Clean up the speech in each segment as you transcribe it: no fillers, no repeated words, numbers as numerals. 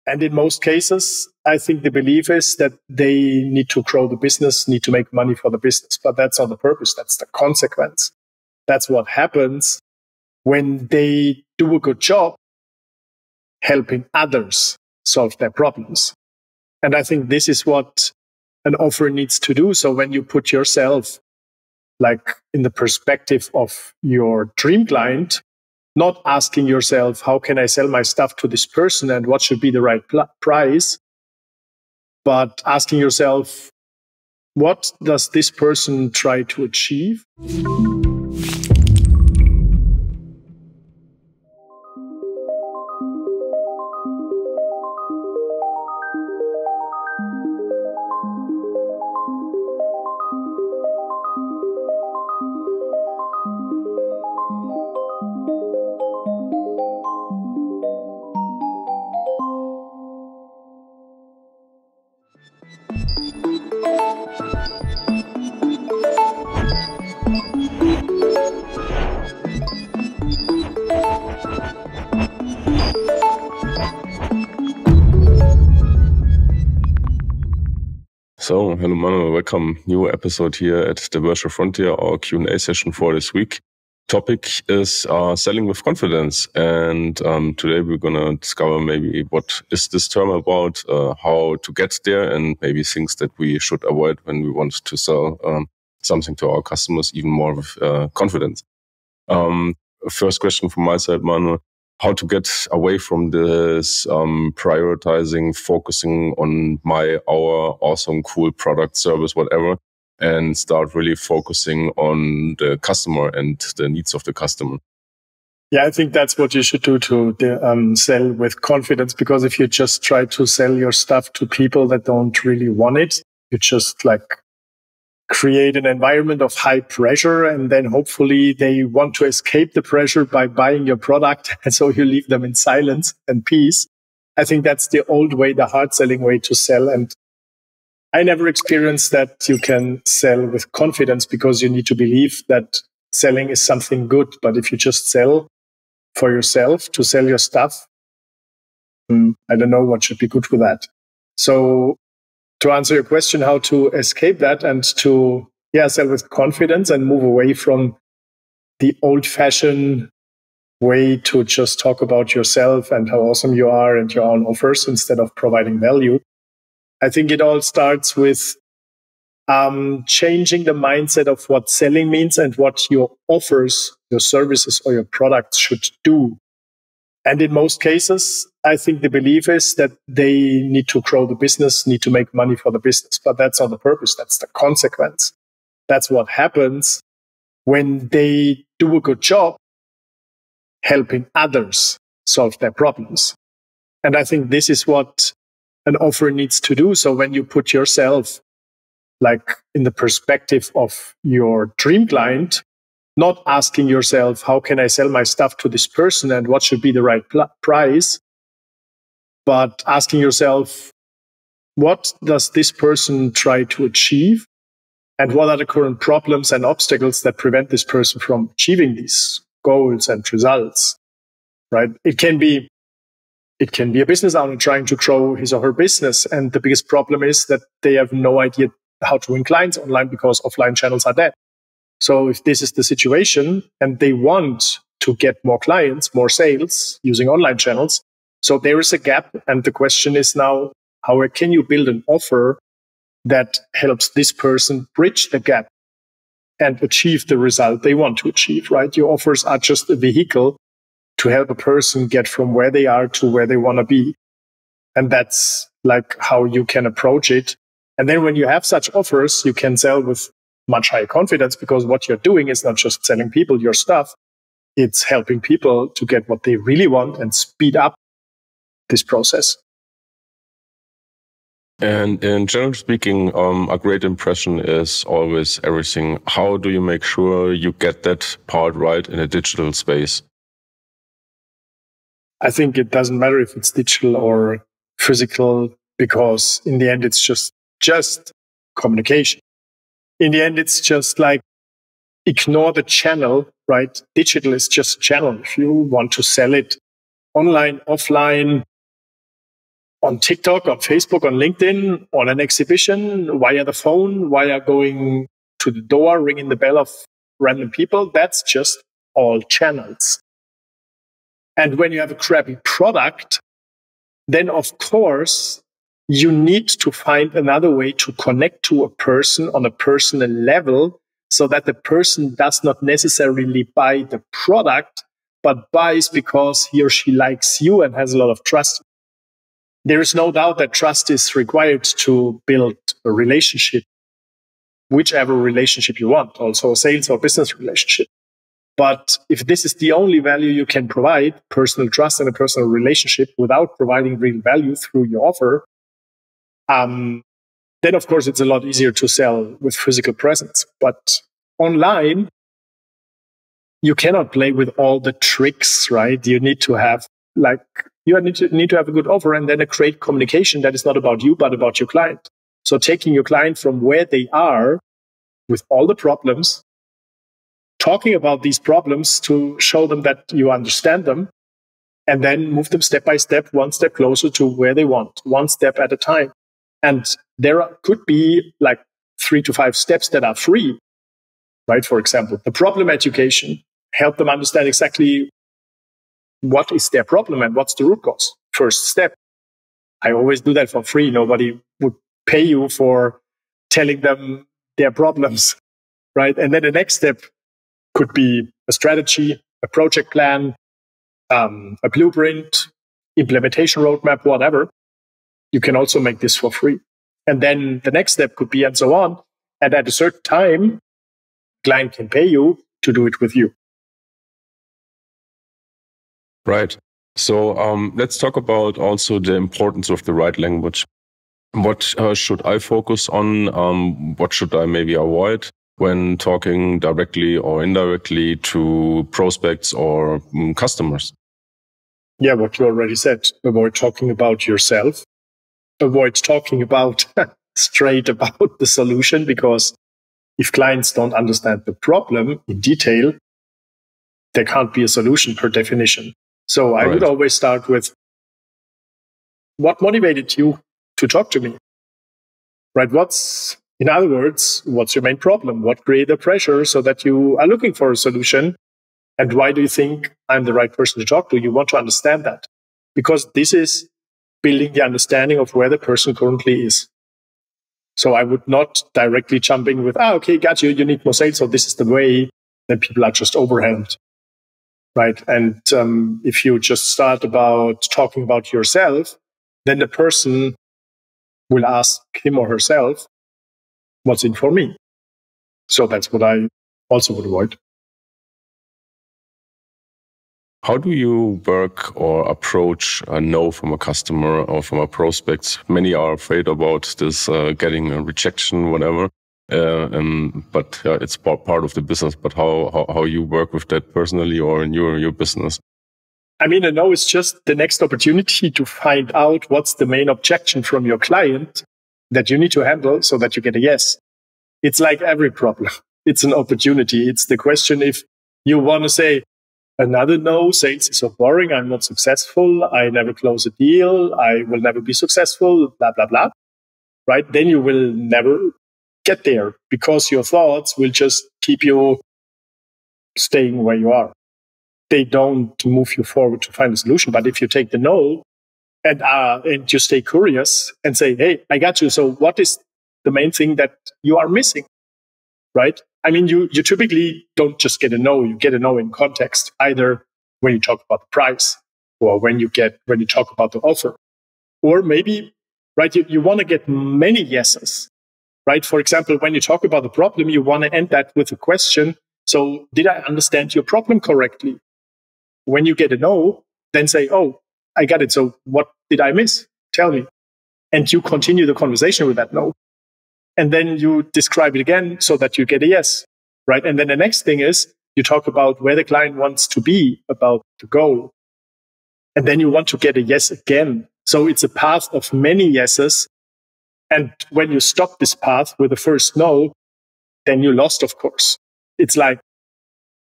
And in most cases, I think the belief is that they need to grow the business, need to make money for the business. But that's not the purpose. That's the consequence. That's what happens when they do a good job helping others solve their problems. And I think this is what an offer needs to do. So when you put yourself like in the perspective of your dream client, not asking yourself, how can I sell my stuff to this person and what should be the right price, but asking yourself, what does this person try to achieve? So, hello Manuel, welcome. New episode here at the Virtual Frontier, our Q&A session for this week. Topic is selling with confidence. And today we're going to discover maybe what is this term about, how to get there, and maybe things that we should avoid when we want to sell something to our customers even more with confidence. First question from my side, Manuel. How to get away from this prioritizing, focusing on our awesome, cool product, service, whatever, and start really focusing on the customer and the needs of the customer. Yeah, I think that's what you should do to sell with confidence, because if you just try to sell your stuff to people that don't really want it, you just like create an environment of high pressure, and then hopefully they want to escape the pressure by buying your product. And so you leave them in silence and peace. I think that's the old way, the hard selling way to sell. And I never experienced that you can sell with confidence, because you need to believe that selling is something good. But if you just sell for yourself to sell your stuff, I don't know what should be good with that. So to answer your question, how to escape that and to sell with confidence and move away from the old-fashioned way to just talk about yourself and how awesome you are and your own offers instead of providing value. I think it all starts with changing the mindset of what selling means and what your offers, your services or your products should do. And in most cases, I think the belief is that they need to grow the business, need to make money for the business. But that's not the purpose. That's the consequence. That's what happens when they do a good job helping others solve their problems. And I think this is what an offer needs to do. So when you put yourself like in the perspective of your dream client, not asking yourself, how can I sell my stuff to this person and what should be the right price, but asking yourself, what does this person try to achieve? And what are the current problems and obstacles that prevent this person from achieving these goals and results, right? It can be a business owner trying to grow his or her business. And the biggest problem is that they have no idea how to win clients online because offline channels are dead. So if this is the situation and they want to get more clients, more sales using online channels, so there is a gap. And the question is now, how can you build an offer that helps this person bridge the gap and achieve the result they want to achieve, right? Your offers are just a vehicle to help a person get from where they are to where they want to be. And that's like how you can approach it. And then when you have such offers, you can sell with much higher confidence, because what you're doing is not just selling people your stuff. It's helping people to get what they really want and speed up this process. And in general speaking, a great impression is always everything. How do you make sure you get that part right in a digital space? I think it doesn't matter if it's digital or physical, because in the end, it's just communication. In the end, it's just like ignore the channel, right? Digital is just a channel. If you want to sell it online, offline, on TikTok, on Facebook, on LinkedIn, on an exhibition, via the phone, via going to the door, ringing the bell of random people. That's just all channels. And when you have a crappy product, then of course you need to find another way to connect to a person on a personal level so that the person does not necessarily buy the product, but buys because he or she likes you and has a lot of trust. There is no doubt that trust is required to build a relationship, whichever relationship you want, also a sales or business relationship. But if this is the only value you can provide, personal trust and a personal relationship, without providing real value through your offer, then of course it's a lot easier to sell with physical presence. But online, you cannot play with all the tricks, right? You need to have need to have a good offer and then a great communication that is not about you, but about your client. So taking your client from where they are with all the problems, talking about these problems to show them that you understand them, and then move them step by step, one step closer to where they want, one step at a time. And there could be like 3 to 5 steps that are free, right? For example, the problem education, help them understand exactly what is their problem and what's the root cause. First step. I always do that for free. Nobody would pay you for telling them their problems, right? And then the next step could be a strategy, a project plan, a blueprint, implementation roadmap, whatever. You can also make this for free. And then the next step could be and so on. And at a certain time, client can pay you to do it with you. Right. So let's talk about also the importance of the right language. What should I focus on? What should I maybe avoid when talking directly or indirectly to prospects or customers? Yeah, what you already said. Avoid talking about yourself. Avoid talking about straight about the solution, because if clients don't understand the problem in detail, there can't be a solution per definition. So I would always start with, what motivated you to talk to me? Right? In other words, what's your main problem? What created the pressure so that you are looking for a solution? And why do you think I'm the right person to talk to? You want to understand that, because this is building the understanding of where the person currently is. So I would not directly jump in with, okay, got you, you need more sales, so this is the way. Then people are just overwhelmed. Right. And if you just start about talking about yourself, then the person will ask him or herself, what's in for me? So that's what I also would avoid. How do you work or approach a no from a customer or from a prospect? Many are afraid about this, getting a rejection, whatever. But it's part of the business. But how you work with that personally or in your business? I mean, a no is just the next opportunity to find out what's the main objection from your client that you need to handle so that you get a yes. It's like every problem. It's an opportunity. It's the question if you want to say, another no, sales is so boring, I'm not successful, I never close a deal, I will never be successful, blah, blah, blah. Right? Then you will never get there, because your thoughts will just keep you staying where you are. They don't move you forward to find a solution. But if you take the no and you stay curious and say, hey, I got you. So what is the main thing that you are missing? Right? I mean, you typically don't just get a no. You get a no in context, either when you talk about the price or when you talk about the offer. Or maybe, right, you want to get many yeses. Right? For example, when you talk about the problem, you want to end that with a question. So did I understand your problem correctly? When you get a no, then say, oh, I got it. So what did I miss? Tell me. And you continue the conversation with that no. And then you describe it again so that you get a yes. Right? And then the next thing is you talk about where the client wants to be, about the goal. And then you want to get a yes again. So it's a path of many yeses. And when you stop this path with the first no, then you lost, of course. It's like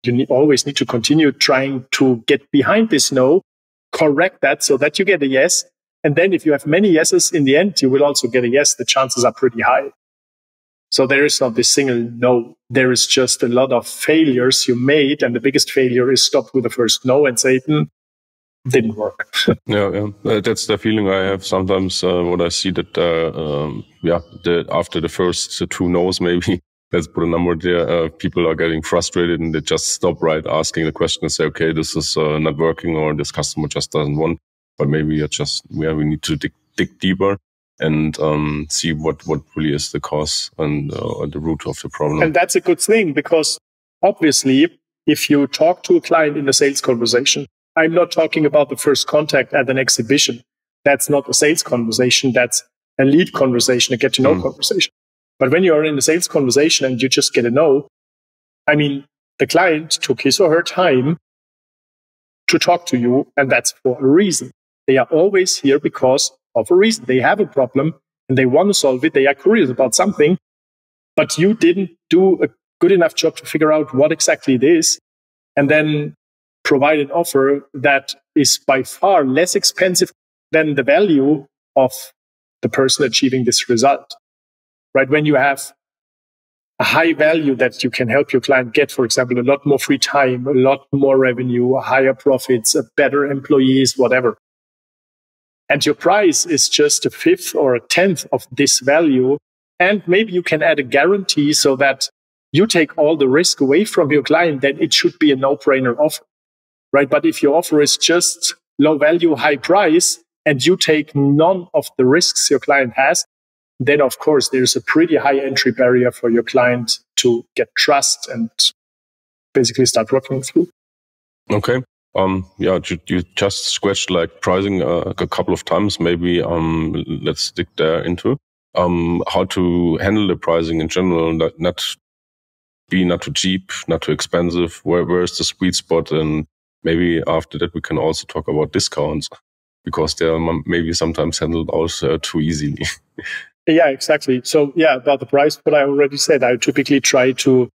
you always need to continue trying to get behind this no, correct that so that you get a yes, And then if you have many yeses in the end, you will also get a yes. The chances are pretty high. So there is not this single no. There is just a lot of failures you made. And the biggest failure is stop with the first no and say, didn't work. Yeah. That's the feeling I have sometimes when I see that, after the first two no's, maybe, let's put a number there, people are getting frustrated and they just stop right asking the question and say, okay, this is not working, or this customer just doesn't want. But maybe we need to dig deeper and see what really is the cause and the root of the problem. And that's a good thing, because obviously, if you talk to a client in a sales conversation, I'm not talking about the first contact at an exhibition. That's not a sales conversation. That's a lead conversation, a get to know conversation. But when you are in a sales conversation and you just get a no, I mean, the client took his or her time to talk to you, and that's for a reason. They are always here because of a reason. They have a problem and they want to solve it. They are curious about something, but you didn't do a good enough job to figure out what exactly it is, and then provide an offer that is by far less expensive than the value of the person achieving this result. Right? When you have a high value that you can help your client get, for example, a lot more free time, a lot more revenue, higher profits, better employees, whatever. And your price is just a fifth or a tenth of this value. And maybe you can add a guarantee so that you take all the risk away from your client, then it should be a no-brainer offer, right? But if your offer is just low value, high price, and you take none of the risks your client has, then of course there's a pretty high entry barrier for your client to get trust and basically start working with you. Okay. You just scratched like pricing a couple of times. Maybe let's dig there into how to handle the pricing in general. Not too cheap, not too expensive. Where is the sweet spot? And maybe after that we can also talk about discounts, because they are maybe sometimes handled also too easily. Yeah, exactly. So about the price, what I already said, I typically try to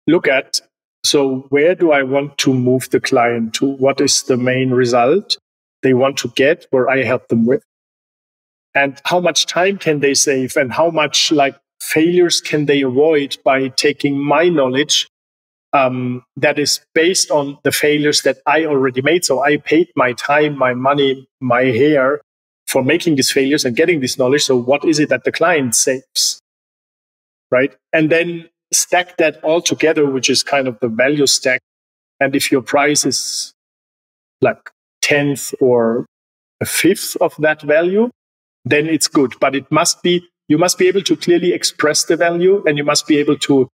look at, so where do I want to move the client to? What is the main result they want to get, or I help them with? And how much time can they save, and how much failures can they avoid by taking my knowledge that is based on the failures that I already made. So I paid my time, my money, my hair for making these failures and getting this knowledge. So what is it that the client saves? Right? And then stack that all together, which is kind of the value stack. And if your price is like 10th or a fifth of that value, then it's good. But you must be able to clearly express the value, and you must be able to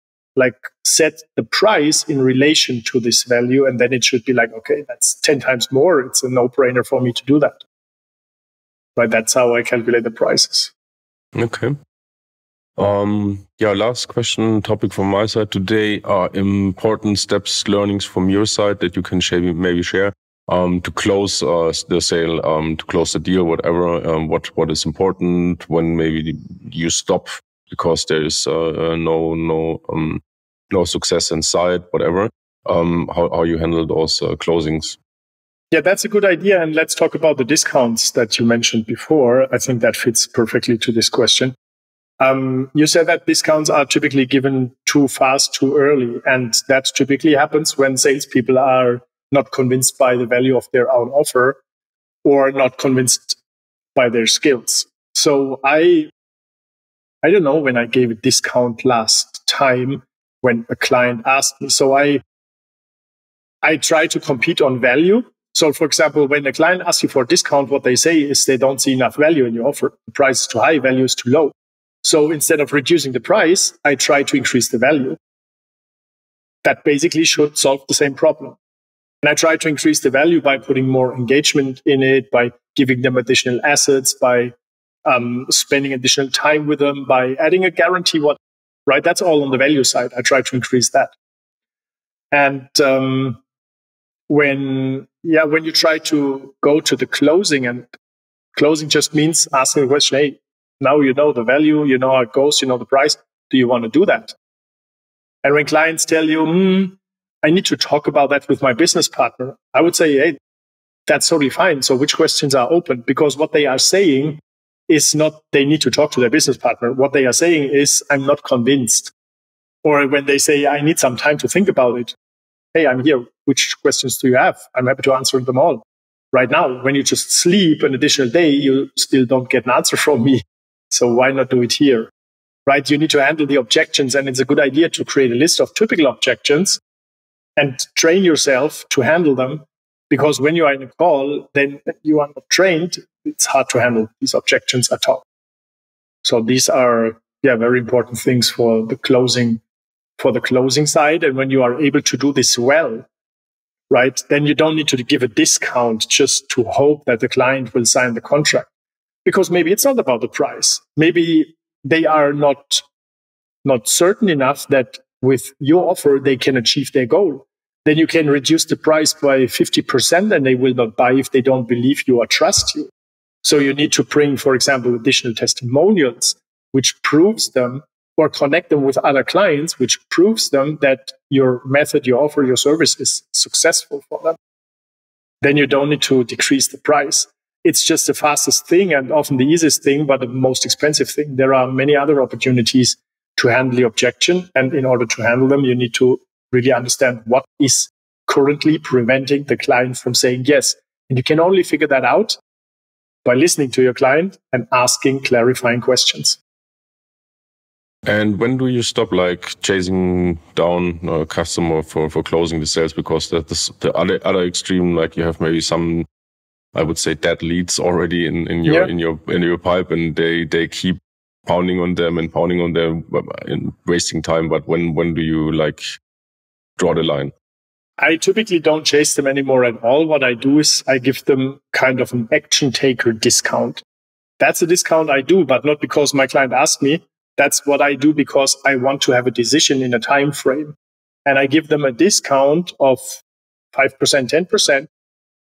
set the price in relation to this value. And then it should be okay, that's 10 times more. It's a no-brainer for me to do that. Right? That's how I calculate the prices. Okay. Last question topic from my side today are important steps, learnings from your side that you can maybe share to close the sale, to close the deal, whatever. What is important when maybe you stop because there is no success in sight, whatever. How you handle those closings. Yeah, that's a good idea. And let's talk about the discounts that you mentioned before. I think that fits perfectly to this question. You said that discounts are typically given too fast, too early. And that typically happens when salespeople are not convinced by the value of their own offer or not convinced by their skills. So I don't know when I gave a discount last time when a client asked me. So I try to compete on value. So, for example, when a client asks you for a discount, what they say is they don't see enough value in your offer. The price is too high, value is too low. So instead of reducing the price, I try to increase the value. That basically should solve the same problem. And I try to increase the value by putting more engagement in it, by giving them additional assets, by spending additional time with them, by adding a guarantee. Right? That's all on the value side. I try to increase that. And when you try to go to the closing, and closing just means asking the question, hey, now you know the value, you know how it goes, you know the price. Do you want to do that? And when clients tell you, I need to talk about that with my business partner, I would say, hey, That's totally fine. So which questions are open? Because what they are saying is not they need to talk to their business partner. What they are saying is, I'm not convinced. Or when they say, I need some time to think about it. Hey, I'm here. Which questions do you have? I'm happy to answer them all. Right now, when you just sleep an additional day, you still don't get an answer from me. So why not do it here? Right? You need to handle the objections, and it's a good idea to create a list of typical objections and train yourself to handle them. Because when you are in a call, then you are not trained. It's hard to handle these objections at all. So these are very important things for the closing side. And when you are able to do this well, right, then you don't need to give a discount just to hope that the client will sign the contract. Because maybe it's not about the price. Maybe they are not certain enough that with your offer, they can achieve their goal. Then you can reduce the price by 50% and they will not buy if they don't believe you or trust you. So you need to bring, for example, additional testimonials, which proves them, or connect them with other clients, which proves them that your method, your offer, your service is successful for them. Then you don't need to decrease the price. It's just the fastest thing and often the easiest thing, but the most expensive thing. There are many other opportunities to handle the objection. And in order to handle them, you need to really understand what is currently preventing the client from saying yes. And you can only figure that out by listening to your client and asking clarifying questions. And when do you stop chasing down a customer for closing the sales? Because that's the other extreme, you have maybe some, I would say, dead leads already in your pipe, and they keep pounding on them and wasting time. But when do you draw the line? I typically don't chase them anymore at all. What I do is I give them kind of an action taker discount. That's a discount I do, but not because my client asked me. That's what I do because I want to have a decision in a time frame. And I give them a discount of 5%, 10%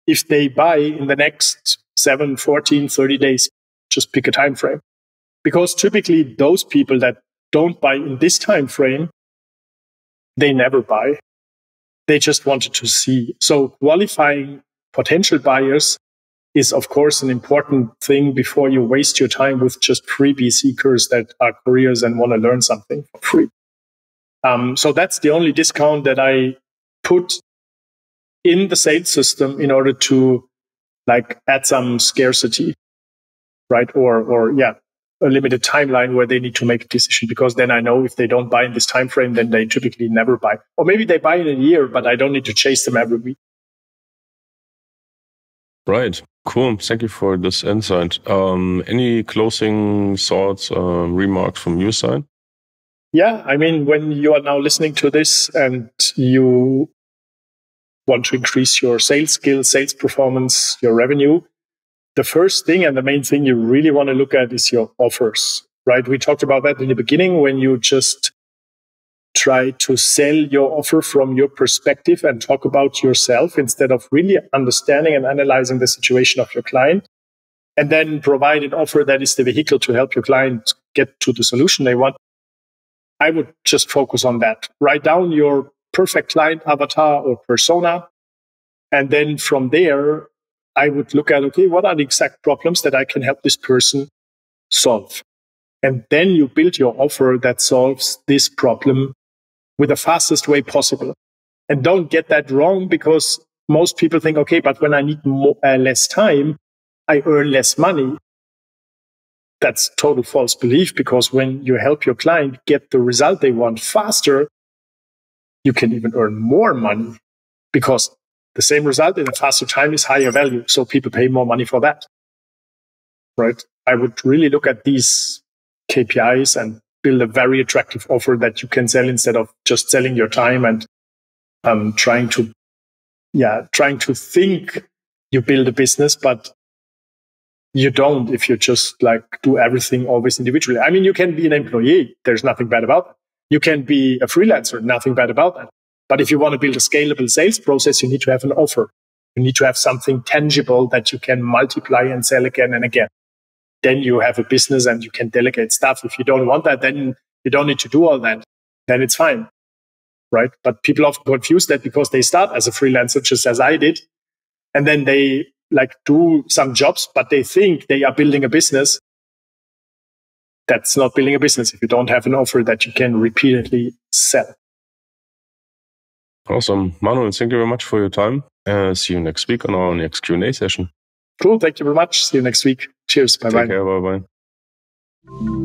if they buy in the next 7, 14, 30 days. Just pick a time frame. Because typically those people that don't buy in this time frame, they never buy. They just wanted to see. So qualifying potential buyers is, of course, an important thing before you waste your time with just freebie seekers that are curious and want to learn something for free. So that's the only discount that I put in the sales system in order to add some scarcity, right? Or a limited timeline where they need to make a decision, because then I know if they don't buy in this time frame, then they typically never buy. Or maybe they buy in a year, but I don't need to chase them every week. Right. Cool. Thank you for this insight. Any closing thoughts, remarks from your side? Yeah. I mean, when you are now listening to this and you want to increase your sales skills, sales performance, your revenue, the first thing and the main thing you really want to look at is your offers, right? We talked about that in the beginning when you just try to sell your offer from your perspective and talk about yourself instead of really understanding and analyzing the situation of your client, and then provide an offer that is the vehicle to help your client get to the solution they want. I would just focus on that. Write down your perfect client avatar or persona. And then from there, I would look at, okay, what are the exact problems that I can help this person solve? And then you build your offer that solves this problem with the fastest way possible. And don't get that wrong, because most people think, okay, but when I need less time, I earn less money. That's total false belief, because when you help your client get the result they want faster, you can even earn more money, because the same result in a faster time is higher value. So people pay more money for that, right? I would really look at these KPIs and build a very attractive offer that you can sell instead of just selling your time and trying to think you build a business, but you don't if you just do everything always individually. I mean, you can be an employee. There's nothing bad about that. You can be a freelancer. Nothing bad about that. But if you want to build a scalable sales process, you need to have an offer. You need to have something tangible that you can multiply and sell again and again. Then you have a business and you can delegate stuff. If you don't want that, then you don't need to do all that. Then it's fine, right? But people often confuse that because they start as a freelancer, just as I did. and then they like do some jobs, but they think they are building a business. That's not building a business if you don't have an offer that you can repeatedly sell. Awesome. Manuel, thank you very much for your time. See you next week on our next Q&A session. Cool. Thank you very much. See you next week. Cheers. Bye-bye. Take care. Bye-bye.